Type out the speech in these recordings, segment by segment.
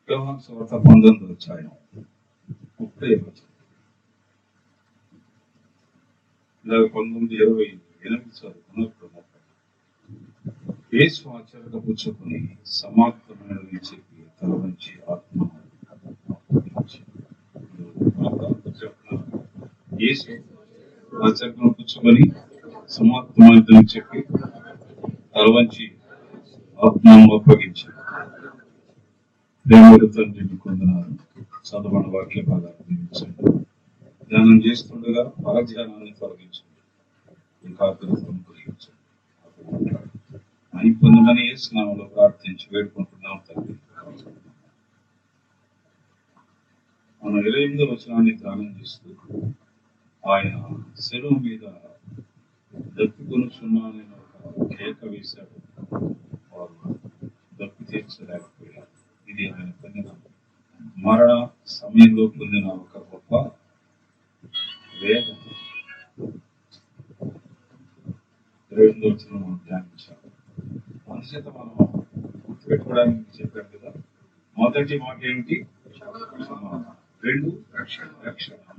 యోహాను సువార్త 19వ అధ్యాయం 30వ వచనం. ఇలాగ 19, 20, 8 చదువుకున్నప్పుడు 30. యేసు ఆచరణ పుచ్చుకొని సమాప్తమైనది చెప్పి తల వంచి ఆత్మ యేసు ఆచరణ పుచ్చుకొని సమాప్తమైనదని చెప్పి తల వంచి ఆత్మను అప్పగించారు. దేవుడు తండ్రిని కొందనాలు చదవని వాక్య భాగాలు దీవించండి. ధ్యానం చేస్తుండగా పరధ్యానాన్ని తొలగించండి. ఏకాగ్రతను కలిగించండి. అని పొందమని యేసునామములో ప్రార్థించి వేడుకుంటున్నాం తండ్రి. మనం 28వ వచనాన్ని ధ్యానం చేస్తూ ఆయన శిలువ మీద దప్పికొనుచున్నానని ఒక కేక వేశాడు. వారు దప్పి తీర్చలేకపోయారు. ఇది ఆయన పొందిన మరణ సమయంలో పొందిన ఒక గొప్ప వేదన. 28వ వచనం మనం ధ్యానించాము. అందుచేత మనం గుర్తుపెట్టుకోవడానికి చెప్పారు కదా. మొదటి మాట ఏమిటి? 2 రక్షణ,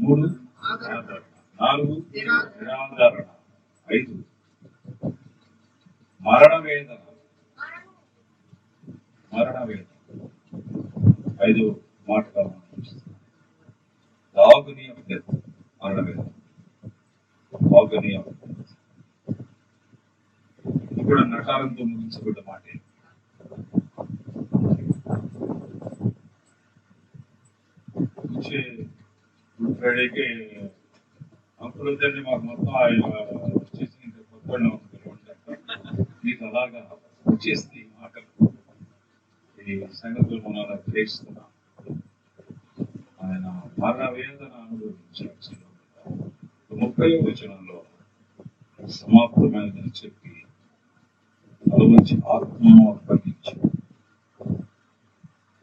3 ఆదరణ, 4 నిరాదరణ, 5 మరణ వేదన. 5 మాటగా మనం చూస్తాం. దాగుని అభ్యర్థి మరణ వేదన. దాగుని అభ్యర్థి ఇది కూడా నకారంతో ముగించబడ్డ మాట. వచ్చే గుడ్ ఫ్రైడేకి అంకులందరినీ మాకు మొత్తం ఆయన వచ్చేసి ఇంకా కొత్తగా మీకు అలాగా వచ్చేసి మాటలు ఈ సంగతులు మనం గ్రహిస్తున్నాం. ఆయన మరణ వేదన అనుభవించారు. 30వ వచనంలో సమాప్తమైనదని చెప్పి అలవంచి ఆత్మను అప్పగించాడు.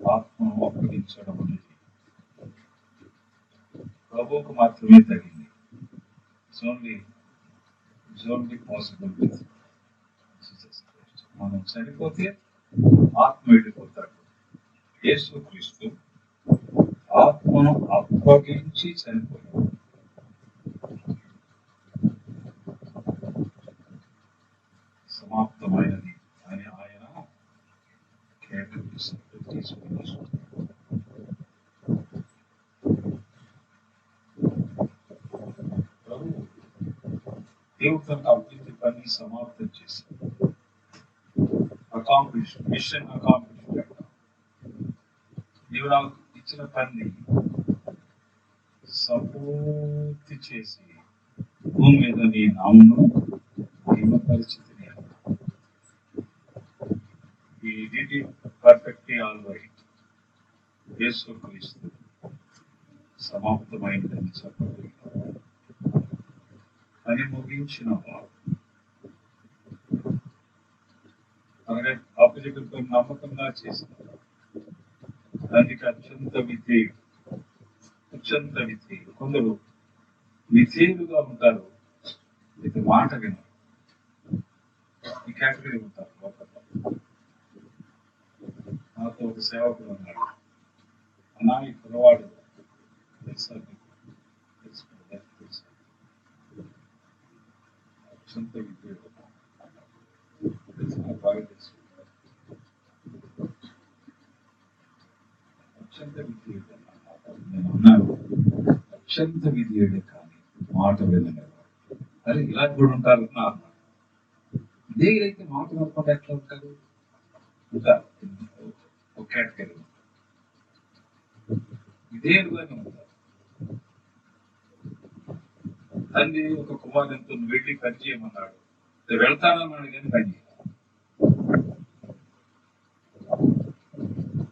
ఆత్మను అప్పగించడం అనేది ప్రభువుకు మాత్రమే తగింది. Only possible with Jesus Christ. మనం చనిపోతే ఆత్మ వెళ్ళిపోతాడు. యేసుక్రీస్తు ఆత్మను అప్పగించి చనిపోయాడు. సమాప్తమైనది అని ఆయన కేక తీసుకుని దేవుడు తన అభివృద్ధి పని సమాప్తం చేశాడు. Mission accomplish. దేవుడు నాకు ఇచ్చిన పని సంపూర్తి చేసి భూమి మీద నీ నామమును మహిమపరిచితిని. ఈ డిడ్ పర్ఫెక్ట్లీ ఆల్ రైట్. యేసుక్రీస్తు సమాప్తమైనదని చెప్పగలిగిన పని ముగించిన వాడు. అలాగే అప్పచెప్పులతో నమ్మకంగా చేసిన దానికి అత్యంత విధేయుడు. కొందరు విధేయులుగా ఉంటారు, ఇది మాట వినరు. ఈ కేటగిరీ ఉంటారు లోపల. నాతో ఒక సేవకుడు అన్నాడు, అన్నా ఈ కురవాడు తెలుసా అత్యంత విధేయుడు, బాగా తెలుసు. అత్యంత విధేయుడు నేను అన్నాను, అత్యంత విధేయుడే కానీ మాట వినలేవాడు. అరే ఇలా కూడా ఉంటారు నా అన్నాడు. విధేయులైతే మాట వినకుండా ఎట్లా ఉంటారు? ఇంకా ఒక కేటగిరీ విధేయులుగానే ఉంటారు. తండ్రి ఒక కుమారునితో నువ్వు వెళ్ళి పని చేయమన్నాడు, వెళ్తానన్నాడు కానీ పని చేయాలి.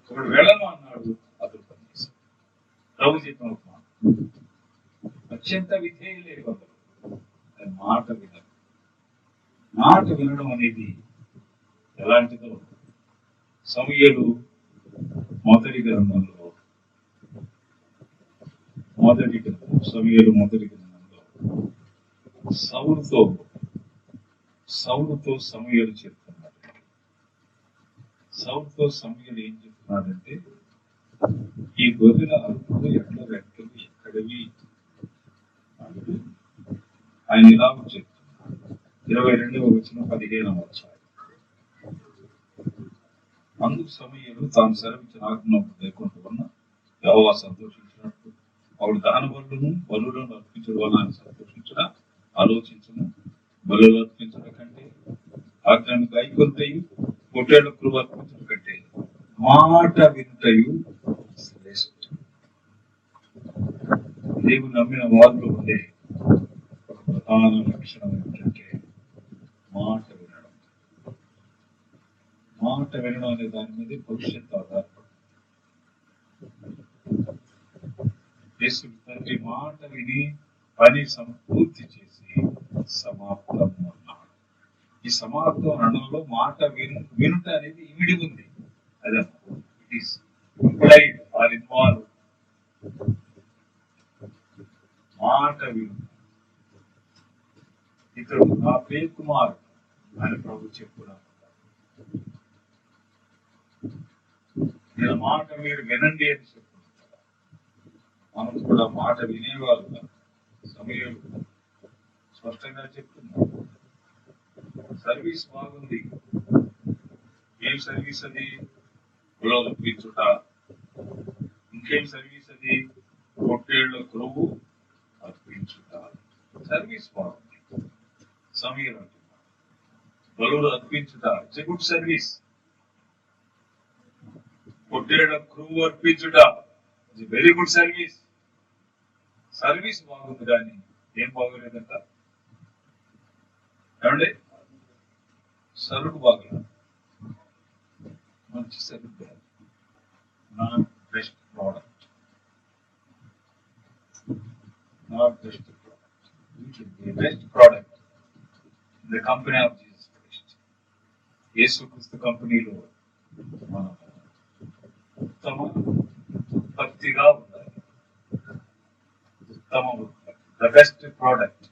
ఒకడు వెళ్ళను అన్నాడు, అతను పని చేశాడు. ప్రభు చెప్పిన అత్యంత విధేయులే ఒకరు, మాట వినరు. మాట వినడం అనేది ఎలాంటిదో సమూయేలు మొదటి గ్రంథంలో సౌలుతో సమూయేలు చెప్తున్నాడు. సౌలుతో సమూయేలు ఏం చెప్తున్నాడంటే, ఈ గొర్రెల అరుపులు ఎడ్ల రెక్కలు ఎక్కడివి అంటూ ఆయన ఇలా చెప్తున్నారు. 22వ వచనం 15వ వచనం. అందుకు సమూయేలు తాను సెలవిచ్చిన ఆజ్ఞను లేకుండా ఉన్న యెహోవా సంతోషించినట్టు ఆవిడ దహన బలులను అర్పించడం వల్ల ఆయన సంతోషించడ ఆలోచించను. బలులు అర్పించడం కంటే ఆజ్ఞను గైకొంటయు పొట్టేళ్ల కృప అర్పించడం కంటే మాట వింటయు శ్రేష్ఠం. దేవుని నమ్మిన వాళ్ళు ఉండే ఒక ప్రధాన లక్షణం ఏమిటంటే మాట వినడం. మాట వినడం అనే దాని మీద భవిష్యత్తు ఆధారపడి యేసు తండ్రి మాట విని పని సంపూర్తి చేసి సమాప్తం అన్నాడు. ఈ సమాప్తం అనడంలో మాట వినుట అనేది ఇమిడి ఉంది. అదే it is implied or involve. మాట విను. ఇతడు నా ప్రియ కుమారుడు అని ప్రభు చెప్పున్నాడు. నేను మాట మీరు వినండి అని చెప్పుకుంటాను. మనం కూడా మాట వినేవాళ్ళు. సమయం స్పష్టంగా చెప్తున్నాడు. సర్వీస్ బాగుంది. ఏం సర్వీస్ అది? ఉలపించుట. ఇంకేం సర్వీస్ అది? పొట్టేళ్ల క్రొవ్వు అర్పించుట. సర్వీస్ బాగుంది. సమయం అంటున్నాడు. బలులు అర్పించుట. It's a good service. పొట్టేళ్ల క్రొవ్వు అర్పించుట it's a very good service. Service బాగుంది కానీ ఏం బాగోలేదంట. ఏమండి? సరుకు బాగలేదు. మంచి సరుకు, not best product. Not best product. You should be best product in the company of Jesus Christ. యేసుక్రీస్తు కంపెనీలో మనం ఉత్తమ ఉత్పత్తిగా ఉండాలి. ఉత్తమ ఉత్పత్తి, ద బెస్ట్ ప్రోడక్ట్.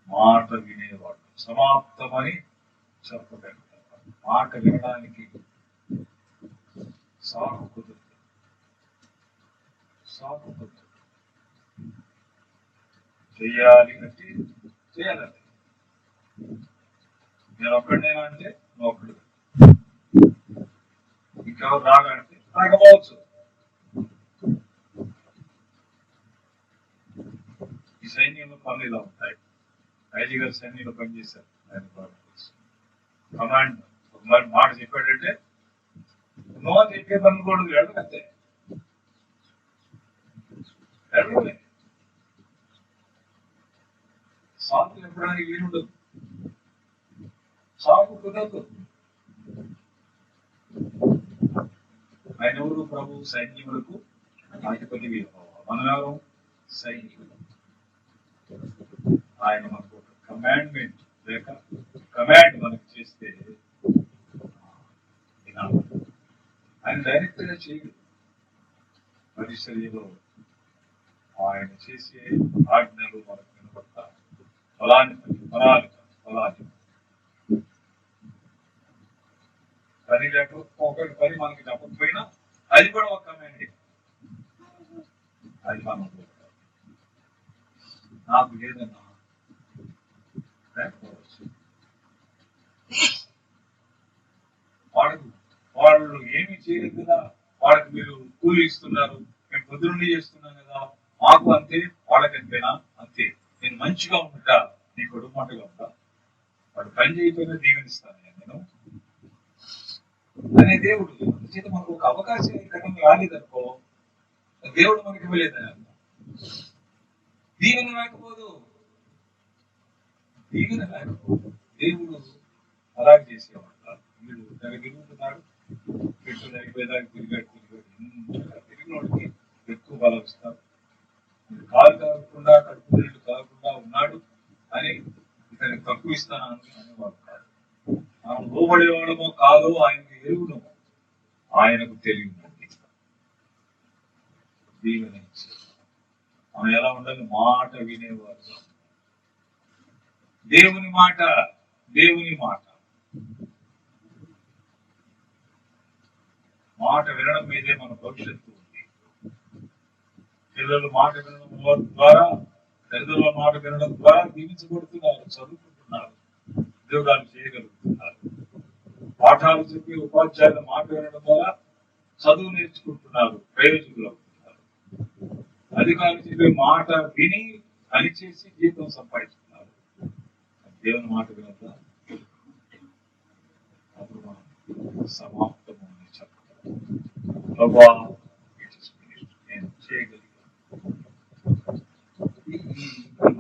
మాట వినేవాడు. సమాప్తమని చెప్పగలుగుతారు. మాట వినడానికి సాకు కుదురుతుంది. సాకు కుదురుతుంది. చెయ్యాలి అంటే చేయాలంటే. నేను ఒక్కడేనా అంటే నువ్వు ఒక్కడు. ఇంకెవరు రాగంటే రాకపోవచ్చు. ఈ సైన్యంలో పనులు ఇలా ఉంటాయి. ఐజీ గారు సైన్యంలో పనిచేశారు. ఆయన కమాండ్ ఒక మాట చెప్పాడంటే నో చెప్పే పనులు కూడా వెళ్ళకంతే. వెళ్ళలే. సాకు చెప్పడానికి వీలుండదు. సాకు కుదరదు. ఆయన ఎవరు? ప్రభు సైన్యములకు అధిపతి. మనం ఎవరు? సైనికులు. ఆయన మనకు కమాండ్మెంట్ లేక కమాండ్ మనకు చేస్తే ఆయన డైరెక్ట్ గా చేయడు. పరిచర్యలో ఆయన చేసే ఆజ్ఞలు మనకు వినబడతాయి. ఫలాని ఫలాని ఫలాని పని లేకపోతే ఒకటి పని మనకి చెప్పకపోయినా అది కూడా ఒక కమాండ్. అది మనం నాకు లేదన్నా వాళ్ళు ఏమి చేయలేదు కదా, వాళ్ళకి మీరు కూలి ఇస్తున్నారు, మేము పొద్దున్నే చేస్తున్నాం కదా, మాకు అంతే వాళ్ళకంతేనా? అంతే. నేను మంచిగా ఉంటా, నీ కొడుకుమంటగా ఉంటా, వాడు పని చేయకపోయినా దీవెనిస్తాను నేను అనే దేవుడు. అందుచేత మనకు ఒక అవకాశం ఇక్కడ రాలేదనుకో, దేవుడు మనకి ఇవ్వలేదని అర్థం. దీవెన లేకపోదు. దీవెన లేకపోదు. దేవుడు అలాగే చేసేవాడు. వీడు తిరుగుతున్నాడు, పెట్టుకుని అయిపోయేదాకా తిరిగాడు. తిరిగినోడికి ఎక్కువ బలం ఇస్తారు. కాలు కాకుండా కడుపు నీళ్ళు కాకుండా ఉన్నాడు అని ఇతనికి తక్కువ ఇస్తాను అనేవాడు కాదు. మనం లోబడేవాడమో కాదో ఆయనకు ఎరుగును, ఆయనకు తెలియదండి. దీవెన మనం ఎలా ఉండాలి? మాట వినేవాడు. దేవుని మాట, దేవుని మాట. మాట వినడం మీదే మన భవిష్యత్తు ఉంది. పిల్లలు మాట వినడం ద్వారా, తల్లిదండ్రుల మాట వినడం ద్వారా దీవించబడుతున్నారు, చదువుకుంటున్నారు, ఉద్యోగాలు చేయగలుగుతున్నారు. పాఠాలు చెప్పి ఉపాధ్యాయుల మాట వినడం ద్వారా చదువు నేర్చుకుంటున్నారు, ప్రయోజకులు అవుతున్నారు. అధికారులు చెప్పే మాట విని పని చేసి జీవితం సంపాదిస్తున్నారు. దేవుని మాట వినదా అప్పుడు మనం సమాప్తము అని చెప్తాం. ప్రభా నేను చేయగలిగాను. ఈ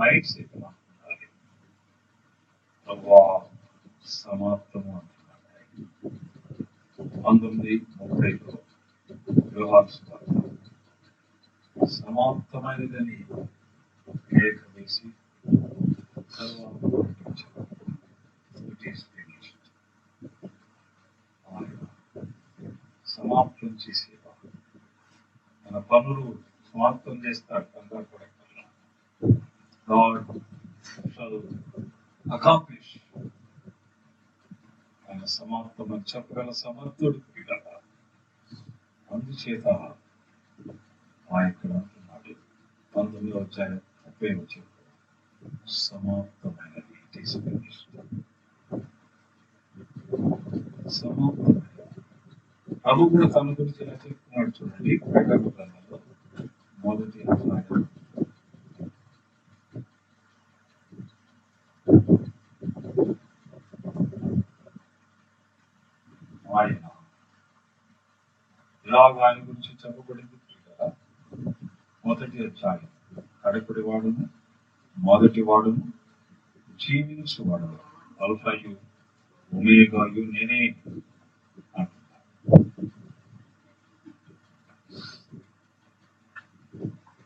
మైండ్ సెట్ నాకు ఉండాలి. ప్రభా సమాప్తము అంటున్నాడు. 19:30 యోహాను సువార్త సమాప్తమైనదని కేక వేసి సమాప్తం చేసేవా మన పనులు సమాప్తం చేస్తాడు. కంగారు పడకుండా God shall accomplish. ఆయన సమాప్తం అని చెప్పగల సమర్థుడు కదా. అందుచేత ఇక్కడ అంటున్నాడు 19:30 సమాప్తమైనది. సమాప్తమైనది. ప్రభు కూడా తన గురించి ఎలా చెప్తున్నాడు చూడండి. ప్రకటన గ్రంథంలో 1వ అధ్యాయం ఆయన ఇలాగ ఆయన గురించి చెప్పబడింది కదా. 1వ అధ్యాయం కడపటి వాడును, మొదటి వాడును, జీవించువాడు, అల్ఫాయు ఒమేగాయు నేనే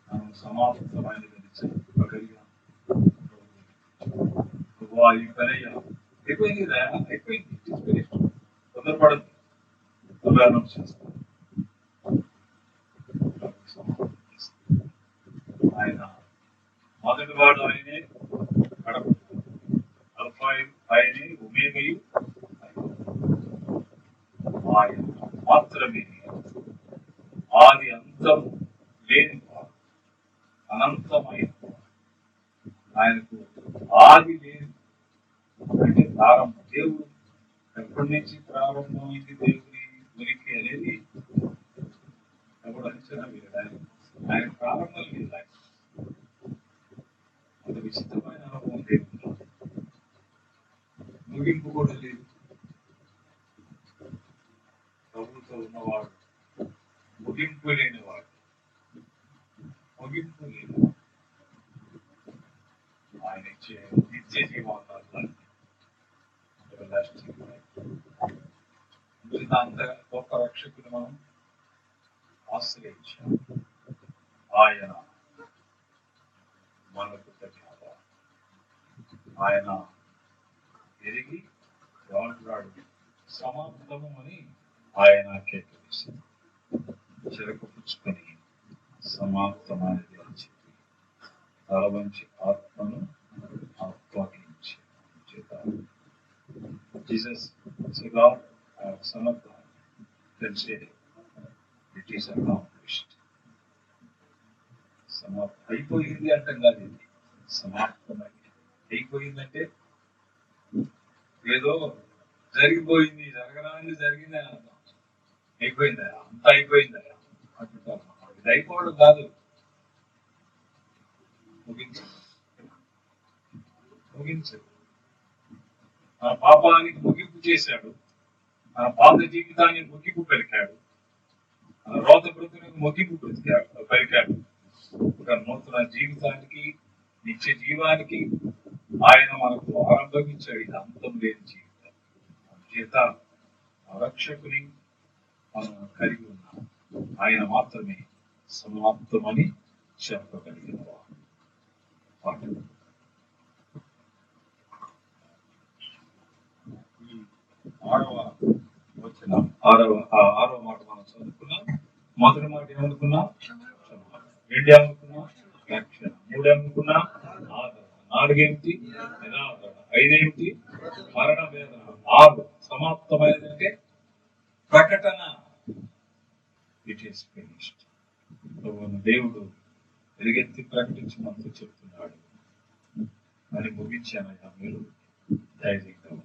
మనం సమాప్తమైనదని చెప్పగలిగా. అయిపోయింది అయిపోయింది. తొందరపడదు, తొందరగా చేస్తాను. ఆయన మొదటి వాడు ఆయనే, అల్ఫాయు ఆయనే, ఒమేగయు ఆయన మాత్రమే. ఆది అంతం లేని వాడు, అనంతమైన ఆయనకు ఆది లేదు. అంటే ప్రారంభం. దేవుడు ఎప్పటి నుంచి ప్రారంభమైంది దేవుని ఉనికి అనేది ఎవడు అంచనా వేయడు. ఆయన ప్రారంభం లేదు. ఒక విచిత్రమైన అనుభవం దేవుడు, ముగింపు కూడా లేదు. ప్రభుత్వం ఉన్నవాడు ముగింపు లేనివాడు, ముగింపు లేదు. ఆయన ఇచ్చే నిత్య జీవాన్ని అంత గొప్ప రక్షకుడు మనం ఆశ్రయించాం. ఆయన మనకు ధన్యత. ఆయన ఎరిగి రాడు సమాప్తము అని ఆయన కేక వేసి చెరకు పుచ్చుకొని సమాప్తమైనది అని చెప్పి తల వంచి ఆత్మను అప్పగించి జీసస్ అయిపోయింది అంటాం కాదు. ఇది సమాప్తమైంది. అయిపోయిందంటే ఏదో జరిగిపోయింది, జరగడానికి జరిగింది అని అర్థం. అయిపోయిందా, అంత అయిపోయిందా అంటుంటారు. ఇది అయిపోవడం కాదు, ముగించు. మన పాపానికి ముగింపు చేశాడు, మన పాత జీవితాన్ని ముగింపు పలికాడు, మన రోత బ్రతుకు ముగింపు పలికాడు. ఒక నూతన జీవితానికి, నిత్య జీవానికి ఆయన మనకు ఆరంభించాడు. ఇది అంతం లేని జీవితం. చేత రక్షకుని మనం కలిగి ఉన్నాం. ఆయన మాత్రమే సమాప్తమని చెప్పగలిగిన వాడు. ఆరవ మాట మనం చదువుకున్నాం. మొదటి మాట ఏమనుకున్నాం? రెండు ఏమనుకున్నాం? రక్షణ. మూడు ఏమనుకున్నాం? ఆదరణ. నాలుగేమిటి? నిరాదరణ. ఐదేమిటి? మరణ వేదన. ఆరు సమాప్తమైనదంటే ప్రకటన. It is finished. ప్రభువును దేవుడు ఎలుగెత్తి ప్రకటించమంటూ చెప్తున్నాడు. మరి ముగించానయ్యా, మీరు ధైర్యంగా ఉండండి.